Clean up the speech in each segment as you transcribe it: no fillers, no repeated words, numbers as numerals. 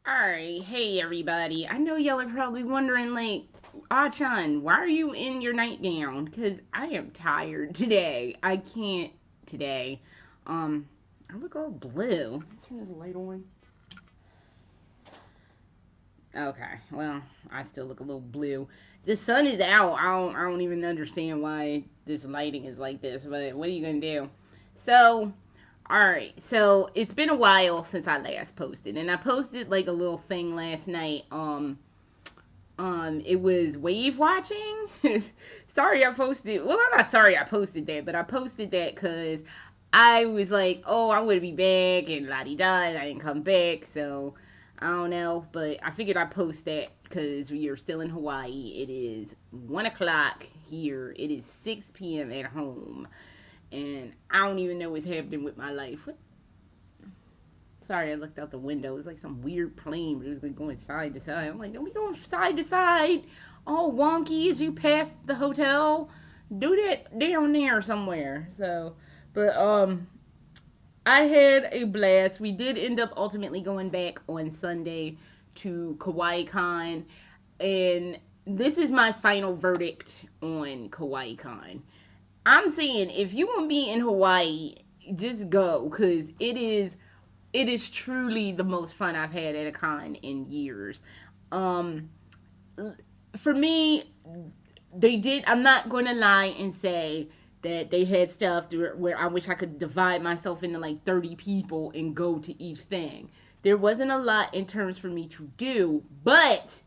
Alright, hey everybody. I know y'all are probably wondering, like, Ah-chan, why are you in your nightgown? Because I am tired today. I can't today. I look all blue. Let's turn this light on. Okay, well, I still look a little blue. The sun is out. I don't even understand why this lighting is like this, but what are you gonna do? So, alright, so it's been a while since I last posted, and I posted like a little thing last night. It was wave watching. Sorry I posted. Well, I'm not sorry I posted that, but I posted that because I was like, oh, I'm gonna be back and la di da, and I didn't come back, so I don't know. But I figured I'd post that because we are still in Hawaii. It is 1 o'clock here. It is 6 p.m. at home, and I don't even know what's happening with my life. Sorry, I looked out the window. It was like some weird plane, but it was like going side to side. I'm like, don't be going side to side, all wonky as you pass the hotel. Do that down there somewhere. So, but I had a blast. We did end up ultimately going back on Sunday to KawaiiKon, and this is my final verdict on KawaiiKon. I'm saying if you want to be in Hawaii, just go because it is truly the most fun I've had at a con in years. Um, for me, they did. I'm not going to lie and say that they had stuff where I wish I could divide myself into like 30 people and go to each thing. There wasn't a lot in terms for me to do, but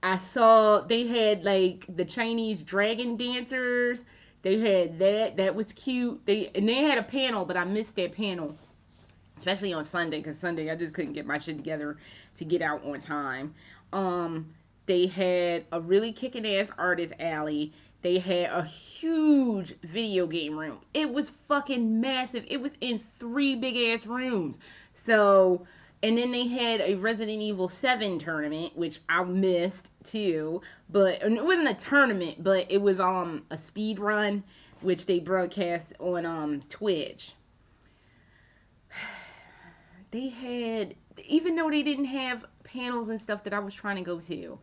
I saw they had like the Chinese dragon dancers. They had that was cute. They had a panel, but I missed that panel, especially on Sunday, because Sunday I just couldn't get my shit together to get out on time. They had a really kicking ass artist alley. They had a huge video game room. It was fucking massive. It was in 3 big ass rooms. So, and then they had a Resident Evil 7 tournament, which I missed too. But it wasn't a tournament, but it was a speed run, which they broadcast on Twitch. They had, even though they didn't have panels and stuff that I was trying to go to,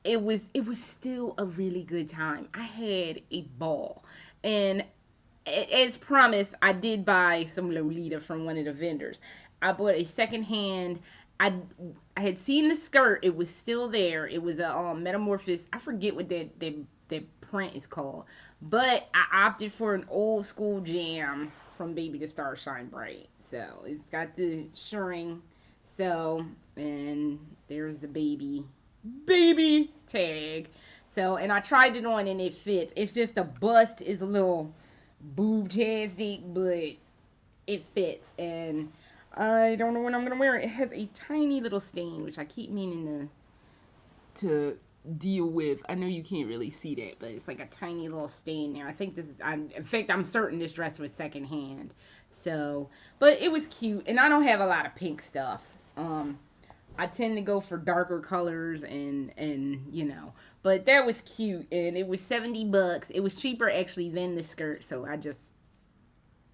it was still a really good time. I had a ball. And as promised, I did buy some Lolita from one of the vendors. I bought a secondhand. I had seen the skirt. It was still there. It was a metamorphosis. I forget what that print is called. But I opted for an old school jam from Baby to Star Shine Bright. So it's got the shirring. So, and there's the baby tag. So, and I tried it on and it fits. It's just the bust is a little boob-tastic, but it fits. And I don't know when I'm gonna wear it. It has a tiny little stain, which I keep meaning to deal with. I know you can't really see that, but it's like a tiny little stain there. I think in fact, I'm certain this dress was secondhand. So, but it was cute, and I don't have a lot of pink stuff. I tend to go for darker colors and but that was cute, and it was $70. It was cheaper actually than the skirt, so I just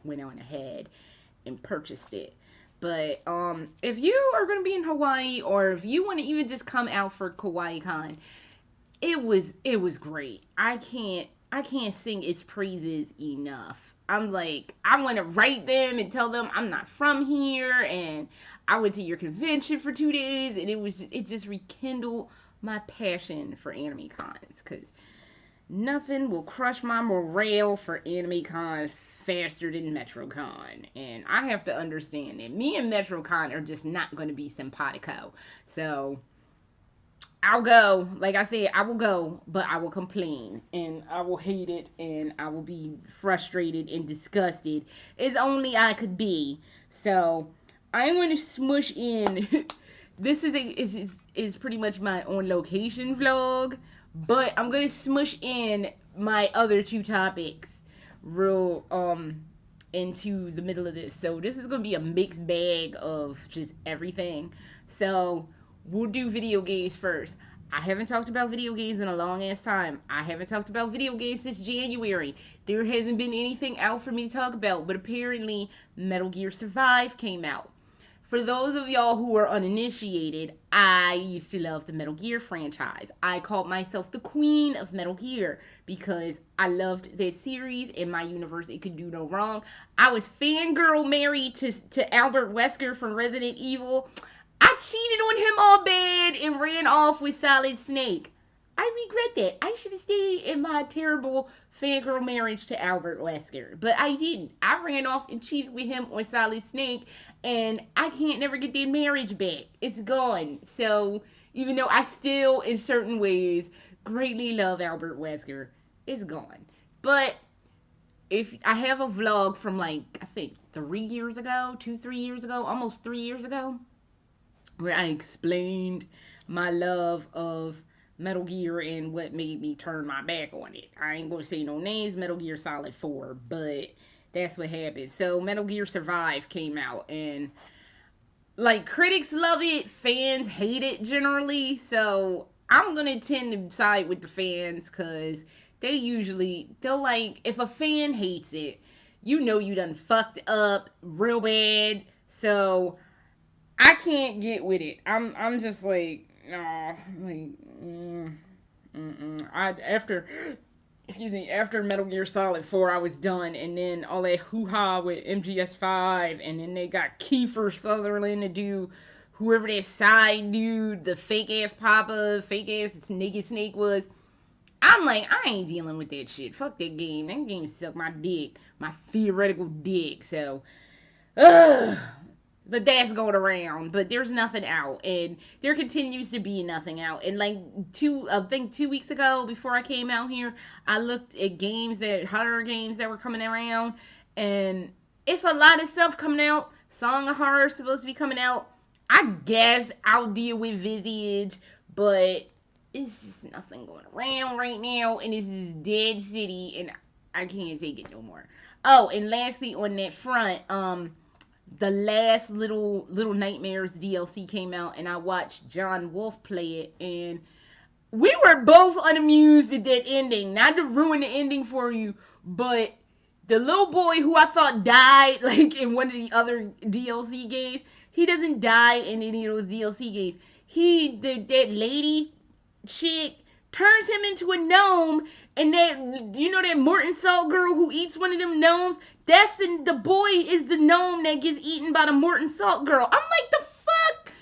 went on ahead and purchased it. But if you are going to be in Hawaii, or if you want to even just come out for KawaiiKon, it was great. I can't sing its praises enough. I'm like, I want to write them and tell them I'm not from here, and I went to your convention for 2 days, and it just rekindled my passion for anime cons, because nothing will crush my morale for anime cons faster than MetroCon. And I have to understand that me and MetroCon are just not going to be simpatico. So I'll go. Like I said, I will go, but I will complain and I will hate it and I will be frustrated and disgusted as only I could be. So I'm going to smush in. This is pretty much my on location vlog, but I'm going to smush in my other two topics real into the middle of this. So this is going to be a mixed bag of just everything. So we'll do video games first. I haven't talked about video games in a long ass time. I haven't talked about video games since January. There hasn't been anything out for me to talk about, but apparently Metal Gear Survive came out. For those of y'all who are uninitiated, I used to love the Metal Gear franchise. I called myself the queen of Metal Gear because I loved this series. In my universe, it could do no wrong. I was fangirl married to Albert Wesker from Resident Evil. I cheated on him all bad and ran off with Solid Snake. I regret that. I should have stayed in my terrible fangirl marriage to Albert Wesker. But I didn't. I ran off and cheated with him on Solid Snake, and I can't never get that marriage back. It's gone. So, even though I still, in certain ways, greatly love Albert Wesker, it's gone. But if I have a vlog from like, I think 3 years ago, 3 years ago, almost 3 years ago, where I explained my love of Metal Gear and what made me turn my back on it. I ain't gonna say no names, Metal Gear Solid 4, but that's what happened. So Metal Gear Survive came out, and like, critics love it, fans hate it generally, so I'm gonna tend to side with the fans, because they'll like, if a fan hates it, you know you done fucked up real bad, so I can't get with it. I'm just like, no, like, after Metal Gear Solid 4, I was done, and then all that hoo-ha with MGS5, and then they got Kiefer Sutherland to do whoever that side dude, the fake-ass Papa, fake-ass Naked Snake was. I'm like, I ain't dealing with that shit. Fuck that game. That game sucked my dick. My theoretical dick, so, ugh. But that's going around. But there's nothing out. And there continues to be nothing out. And like I think 2 weeks ago, before I came out here, I looked at horror games that were coming around. And it's a lot of stuff coming out. Song of Horror is supposed to be coming out. I guess I'll deal with Visage. But it's just nothing going around right now. And this is Dead City. And I can't take it no more. Oh, and lastly on that front, the last Little Nightmares DLC came out, and I watched John Wolfe play it, and we were both unamused at that ending. Not to ruin the ending for you, but the little boy who I thought died, like in one of the other DLC games, he doesn't die in any of those DLC games. That lady chick turns him into a gnome, and that Morton Salt girl who eats one of them gnomes, that's the boy is the gnome that gets eaten by the Morton Salt girl. I'm like, the fuck?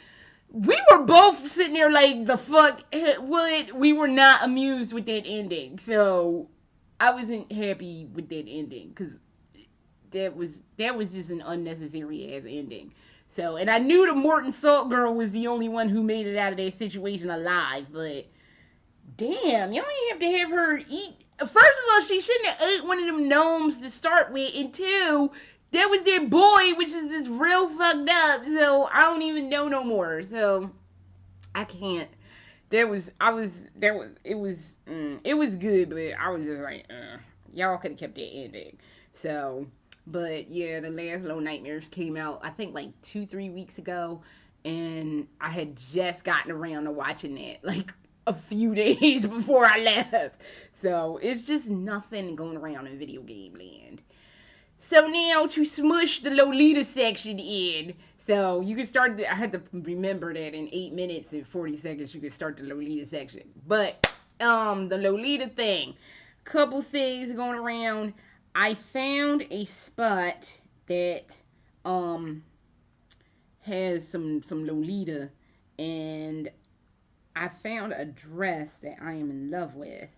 We were both sitting there like, the fuck? We were not amused with that ending. So, I wasn't happy with that ending, because that was just an unnecessary ass ending. So, and I knew the Morton Salt girl was the only one who made it out of that situation alive, but damn, y'all ain't have to have her eat. First of all, she shouldn't have ate one of them gnomes to start with, and two, that was their boy, which is just real fucked up, so I don't even know no more, so I can't. It was good, but I was just like, y'all could have kept that ending. So, but yeah, the last Little Nightmares came out, I think like 2-3 weeks ago, and I had just gotten around to watching that, like, a few days before I left. So it's just nothing going around in video game land. So now to smush the Lolita section in. So you can start, I had to remember that in 8 minutes and 40 seconds you can start the Lolita section. But the Lolita thing, couple things going around. I found a spot that has some Lolita, and I found a dress that I am in love with.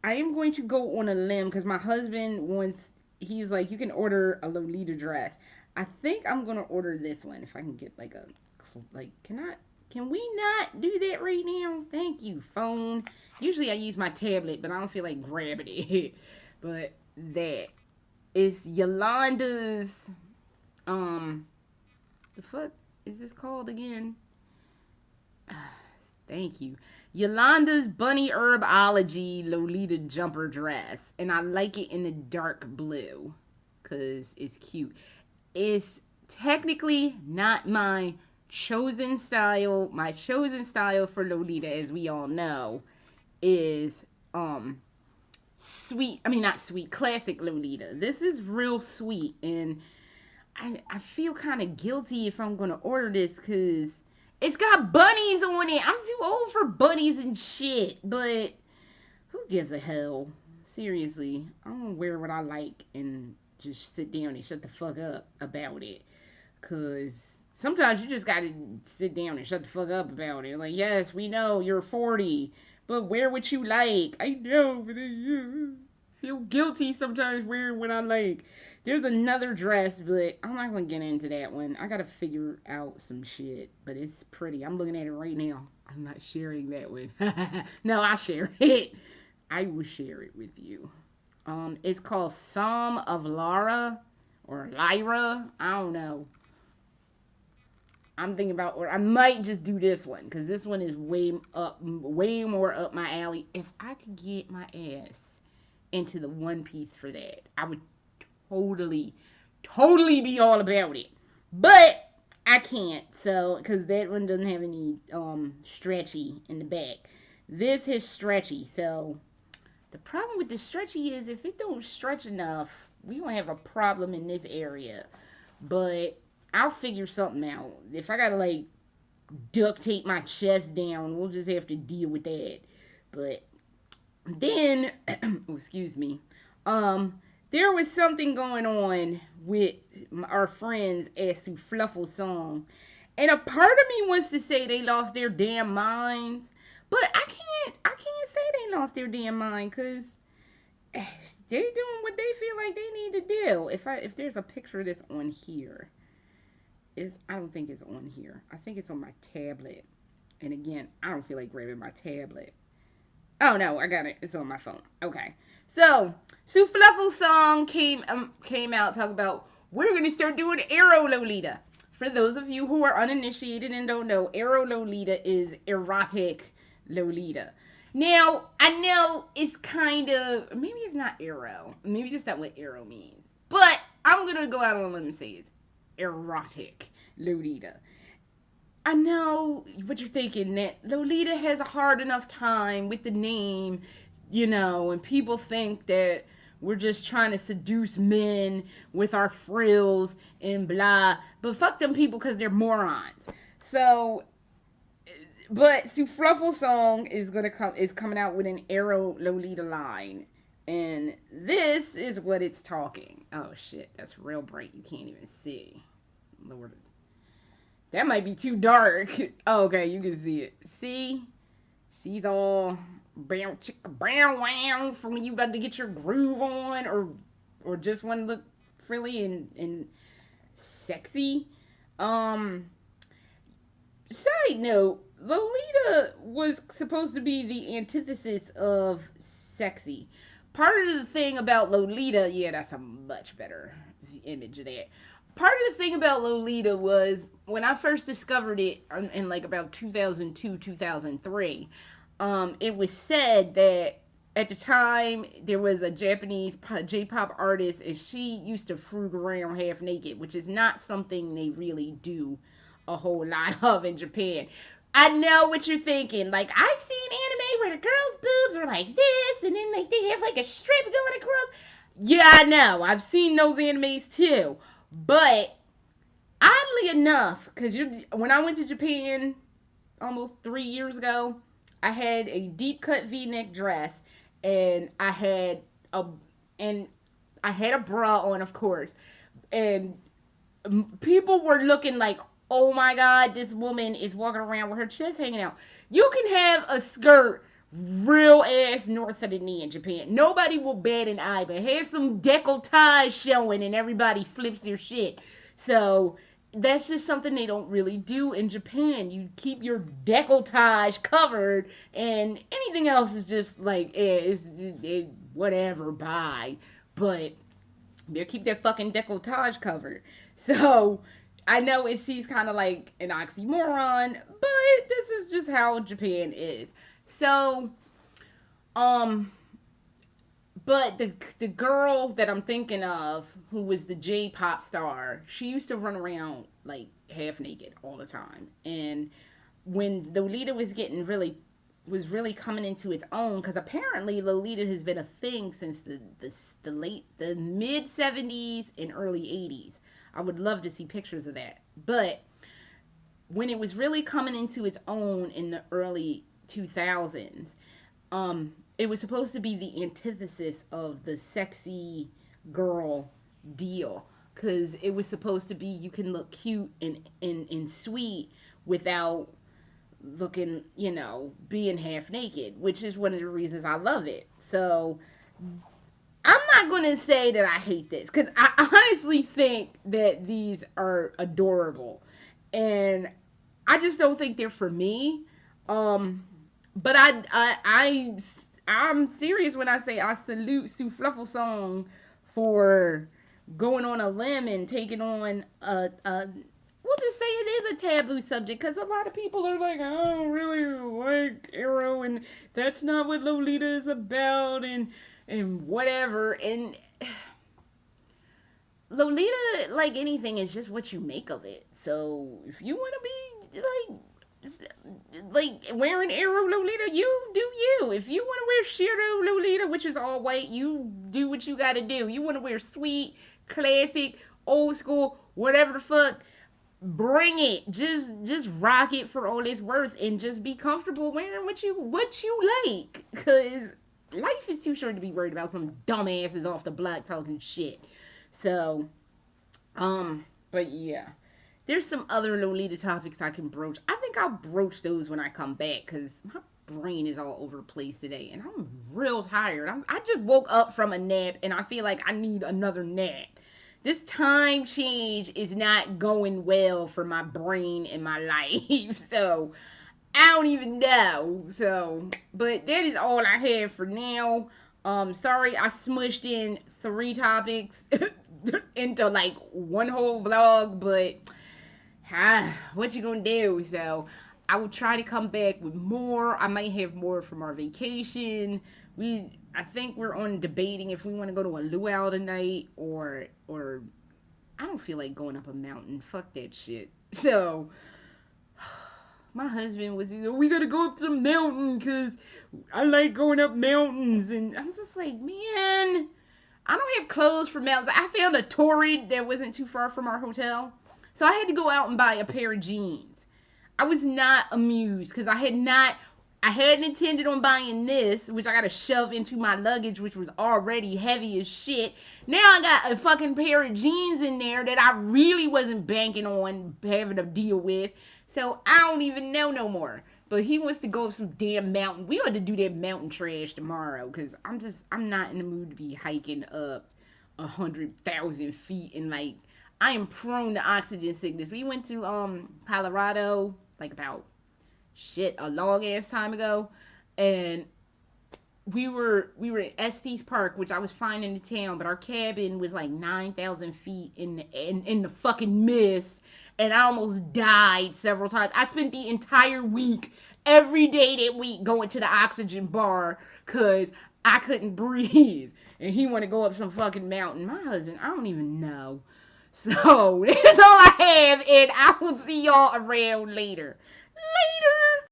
I am going to go on a limb because my husband he's like, you can order a Lolita dress. I think I'm going to order this one if I can get like can we not do that right now? Thank you, phone. Usually I use my tablet, but I don't feel like grabbing it. But that is Yolanda's, the fuck is this called again? Thank you. Yolanda's Bunny Herbology Lolita jumper dress. And I like it in the dark blue, because it's cute. It's technically not my chosen style. My chosen style for Lolita, as we all know, is classic Lolita. This is real sweet, and I feel kind of guilty if I'm gonna order this because it's got bunnies on it. I'm too old for bunnies and shit. But who gives a hell? Seriously, I'm gonna wear what I like and just sit down and shut the fuck up about it. Cause sometimes you just gotta sit down and shut the fuck up about it. Like, yes, we know you're 40, but wear what you like. I know, but I feel guilty sometimes wearing what I like. There's another dress, but I'm not gonna get into that one. I gotta figure out some shit, but it's pretty. I'm looking at it right now. I'm not sharing that one. No, I'll share it. I will share it with you. It's called Psalm of Lara or Lyra. I don't know. I'm thinking about, or I might just do this one because this one is way more up my alley. If I could get my ass into the one piece for that, I would totally, totally be all about it. But I can't, so because that one doesn't have any stretchy in the back. This is stretchy, so the problem with the stretchy is if it don't stretch enough, we gonna have a problem in this area. But I'll figure something out. If I gotta like duct tape my chest down, we'll just have to deal with that. But then, oh, excuse me, there was something going on with our friends at Souffluffle song, and a part of me wants to say they lost their damn minds, but I can't say they lost their damn mind because they're doing what they feel like they need to do. If there's a picture of this on here. I don't think it's on here. I think it's on my tablet. And again, I don't feel like grabbing my tablet. Oh no, I got it. It's on my phone. Okay. So, Souffluffle song came out talk about we're gonna start doing Aero Lolita. For those of you who are uninitiated and don't know, Aero Lolita is erotic Lolita. Now, I know it's kind of, maybe it's not Aero. Maybe that's not what Aero means. But I'm gonna go out on a limb and say it's erotic Lolita. I know what you're thinking, that Lolita has a hard enough time with the name, and people think that we're just trying to seduce men with our frills and blah, but fuck them people because they're morons. So, but Souffluffle song is coming out with an Aero Lolita line. And this is what it's talking. Oh shit, that's real bright. You can't even see. Lord. That might be too dark. Oh, okay, you can see it. See? She's all brown chicka brown wow from when you about to get your groove on or just want to look frilly and sexy. Side note, Lolita was supposed to be the antithesis of sexy. Part of the thing about Lolita, yeah, that's a much better image of that. Part of the thing about Lolita was when I first discovered it in like about 2002, 2003, it was said that at the time there was a Japanese J-pop artist and she used to frug around half naked, which is not something they really do a whole lot of in Japan. I know what you're thinking. Like, I've seen anime where the girls' boobs are like this, and then like they have like a strip going across. Yeah, I know. I've seen those animes too. But oddly enough, because when I went to Japan almost 3 years ago, I had a deep cut V-neck dress, and I had a bra on, of course, and people were looking like, oh my god, this woman is walking around with her chest hanging out. You can have a skirt real ass north of the knee in Japan. Nobody will bat an eye, but have some decolletage showing and everybody flips their shit. So that's just something they don't really do in Japan. You keep your decolletage covered, and anything else is just like, whatever, bye. But they keep their fucking decolletage covered. So I know it seems kind of like an oxymoron, but this is just how Japan is. So, but the girl that I'm thinking of, who was the J-pop star, she used to run around like half naked all the time. And when Lolita was really coming into its own, because apparently Lolita has been a thing since the mid 70s and early 80s. I would love to see pictures of that. But when it was really coming into its own in the early 2000s, it was supposed to be the antithesis of the sexy girl deal, because it was supposed to be you can look cute and sweet without looking, being half naked, which is one of the reasons I love it. So I'm not going to say that I hate this, because I honestly think that these are adorable. And I just don't think they're for me. But I'm serious when I say I salute Sue Flufflesong for going on a limb and taking on we'll just say it is a taboo subject, because a lot of people are like, I don't really like Arrow, and that's not what Lolita is about, and whatever. And Lolita, like anything, is just what you make of it. So if you want to be like wearing Arrow Lolita, you do you. If you want to wear Shiro Lolita, which is all white, you do what you got to do. You want to wear sweet, classic, old school, whatever the fuck, bring it. Just rock it for all it's worth, and just be comfortable wearing what you like, because life is too short to be worried about some dumbasses off the block talking shit. So but yeah, there's some other Lolita topics I can broach. I think I'll broach those when I come back, because my brain is all over the place today, and I'm real tired. I just woke up from a nap, and I feel like I need another nap. This time change is not going well for my brain and my life. So I don't even know. So, but that is all I have for now. Sorry I smushed in 3 topics into like one whole vlog, but what you gonna do? So I will try to come back with more. I might have more from our vacation. I think we're on debating if we want to go to a luau tonight, or I don't feel like going up a mountain. Fuck that shit. So my husband was, we gotta go up some mountain because I like going up mountains. And I'm just like, man, I don't have clothes for mountains. I found a torrid that wasn't too far from our hotel, so I had to go out and buy a pair of jeans. I was not amused, because I hadn't intended on buying this, which I gotta shove into my luggage, which was already heavy as shit. Now I got a fucking pair of jeans in there that I really wasn't banking on having to deal with. So I don't even know no more. But he wants to go up some damn mountain. We ought to do that mountain trash tomorrow, because I'm not in the mood to be hiking up 100,000 feet, and like, I am prone to oxygen sickness. We went to Colorado like about a long ass time ago, and we were at Estes Park, which I was fine in the town, but our cabin was like 9,000 feet in the fucking mist, and I almost died several times. I spent the entire week, every day that week, going to the oxygen bar because I couldn't breathe, and he wanted to go up some fucking mountain. My husband, I don't even know. So that's all I have, and I will see y'all around later.